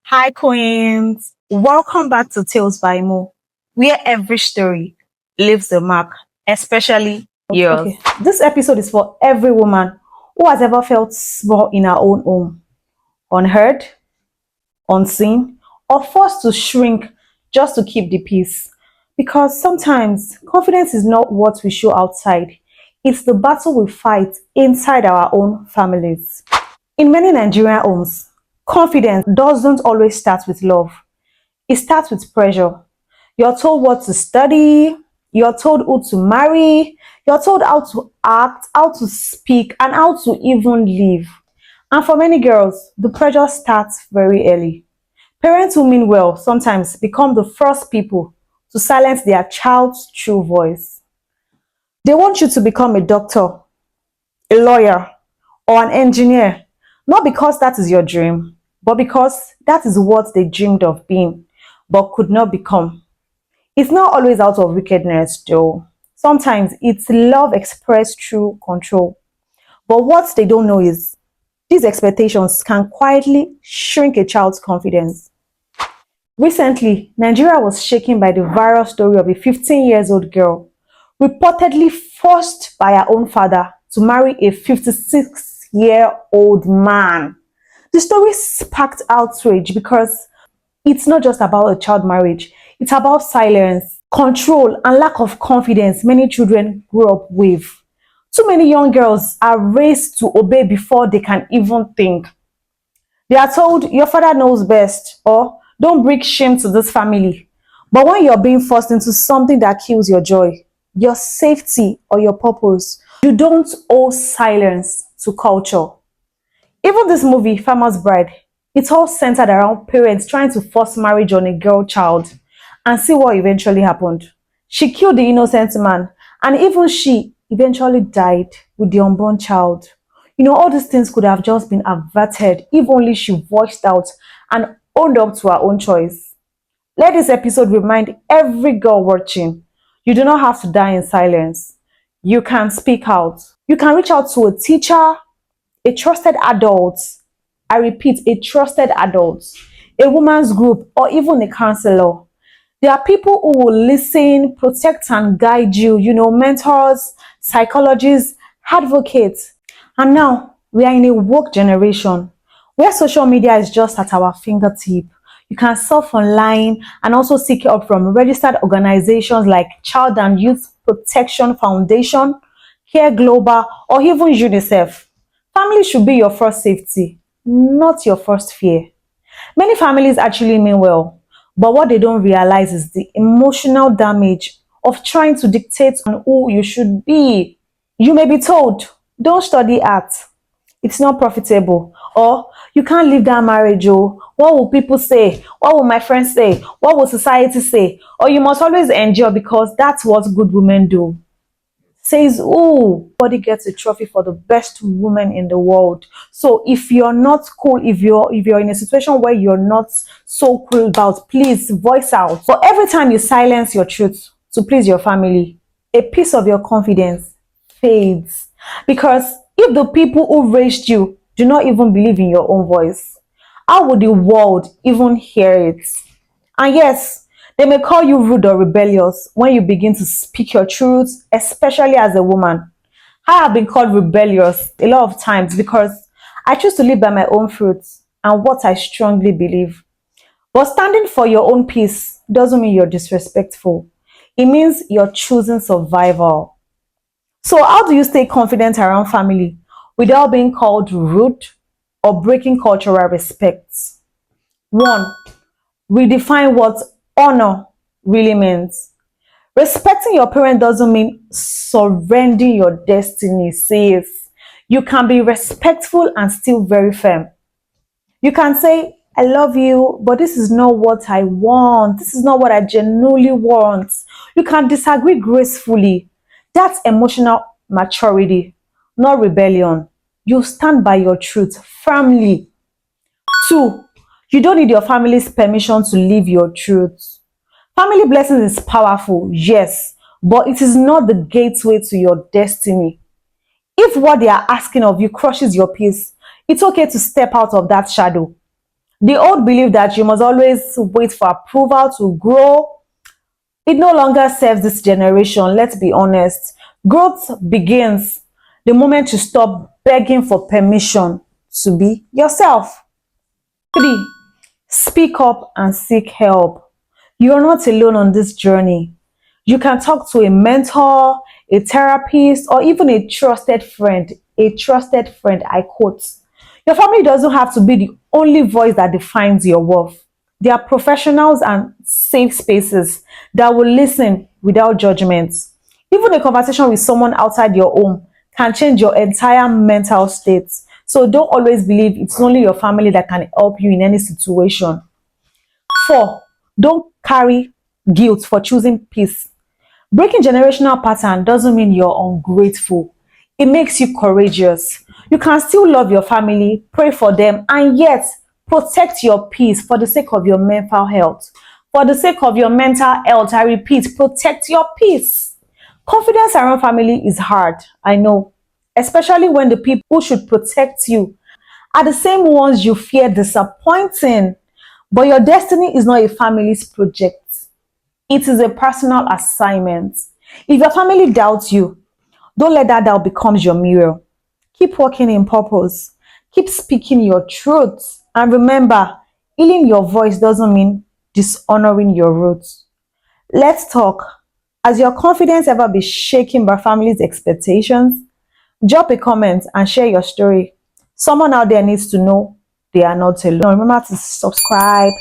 Hi, Queens. Welcome back to Tales by Mo, where every story leaves a mark, especially yours. Okay, this episode is for every woman who has ever felt small in her own home, unheard, unseen, or forced to shrink just to keep the peace. Because sometimes confidence is not what we show outside, it's the battle we fight inside our own families. In many Nigerian homes, confidence doesn't always start with love, it starts with pressure. You're told what to study, you're told who to marry, you're told how to act, how to speak, and how to even live. And for many girls, the pressure starts very early. Parents who mean well sometimes become the first people to silence their child's true voice. They want you to become a doctor, a lawyer, or an engineer, not because that is your dream, but because that is what they dreamed of being, but could not become. It's not always out of wickedness, though. Sometimes it's love expressed through control. But what they don't know is these expectations can quietly shrink a child's confidence. Recently, Nigeria was shaken by the viral story of a 15 years old girl reportedly forced by her own father to marry a 56-year-old man. The story sparked outrage because it's not just about a child marriage, it's about silence, control, and lack of confidence many children grew up with. Too many young girls are raised to obey before they can even think. They are told your father knows best or don't bring shame to this family. But when you're being forced into something that kills your joy, your safety, or your purpose, you don't owe silence to culture. Even this movie, Farmer's Bride, it's all centered around parents trying to force marriage on a girl child. And see what eventually happened. She killed the innocent man, and even she eventually died with the unborn child. All these things could have just been averted if only she voiced out and owned up to her own choice. Let this episode remind every girl watching you do not have to die in silence. You can speak out. You can reach out to a teacher, a trusted adult, I repeat, a trusted adult, a woman's group, or even a counselor. There are people who will listen, protect, and guide you, mentors, psychologists, advocates. And now we are in a woke generation where social media is just at our fingertip. You can surf online and also seek help from registered organizations like Child and Youth Protection Foundation, Care Global, or even UNICEF. Family should be your first safety, not your first fear. Many families actually mean well, but what they don't realize is the emotional damage of trying to dictate on who you should be. You may be told, don't study art, it's not profitable, or you can't leave that marriage, oh, what will people say? What will my friends say? What will society say? Or you must always endure because that's what good women do. Says, oh, body gets a trophy for the best woman in the world. So if you're not cool, if you're in a situation where you're not so cool about, please voice out. But every time you silence your truth to please your family, a piece of your confidence fades. Because if the people who raised you do not even believe in your own voice, how would the world even hear it? And yes, they may call you rude or rebellious when you begin to speak your truth, especially as a woman. I have been called rebellious a lot of times because I choose to live by my own fruits and what I strongly believe. But standing for your own peace doesn't mean you're disrespectful. It means you're choosing survival. So, how do you stay confident around family without being called rude or breaking cultural respect? One, redefine what honor really means. Respecting your parent doesn't mean surrendering your destiny, sis. You can be respectful and still very firm. You can say, I love you, but this is not what I want. This is not what I genuinely want. You can disagree gracefully. That's emotional maturity, not rebellion. You stand by your truth firmly. Two, you don't need your family's permission to live your truth. Family blessings is powerful, yes, but it is not the gateway to your destiny. If what they are asking of you crushes your peace, it's okay to step out of that shadow. The old belief that you must always wait for approval to grow, it no longer serves this generation. Let's be honest. Growth begins the moment you stop begging for permission to be yourself. 3. Speak up and seek help. You're not alone on this journey. You can talk to a mentor, a therapist, or even a trusted friend. A trusted friend, I quote. Your family doesn't have to be the only voice that defines your worth. They are professionals and safe spaces that will listen without judgment. Even a conversation with someone outside your home can change your entire mental state. So don't always believe it's only your family that can help you in any situation. 4. Don't carry guilt for choosing peace. Breaking generational pattern doesn't mean you're ungrateful. It makes you courageous. You can still love your family, pray for them, and yet protect your peace for the sake of your mental health. For the sake of your mental health, I repeat, protect your peace. Confidence around family is hard, I know, especially when the people who should protect you are the same ones you fear disappointing. But your destiny is not a family's project. It is a personal assignment. If your family doubts you, don't let that doubt become your mirror. Keep walking in purpose. Keep speaking your truth. And remember, healing your voice doesn't mean dishonoring your roots. Let's talk. Has your confidence ever been shaken by family's expectations? Drop a comment and share your story. Someone out there needs to know they are not alone. Remember to subscribe,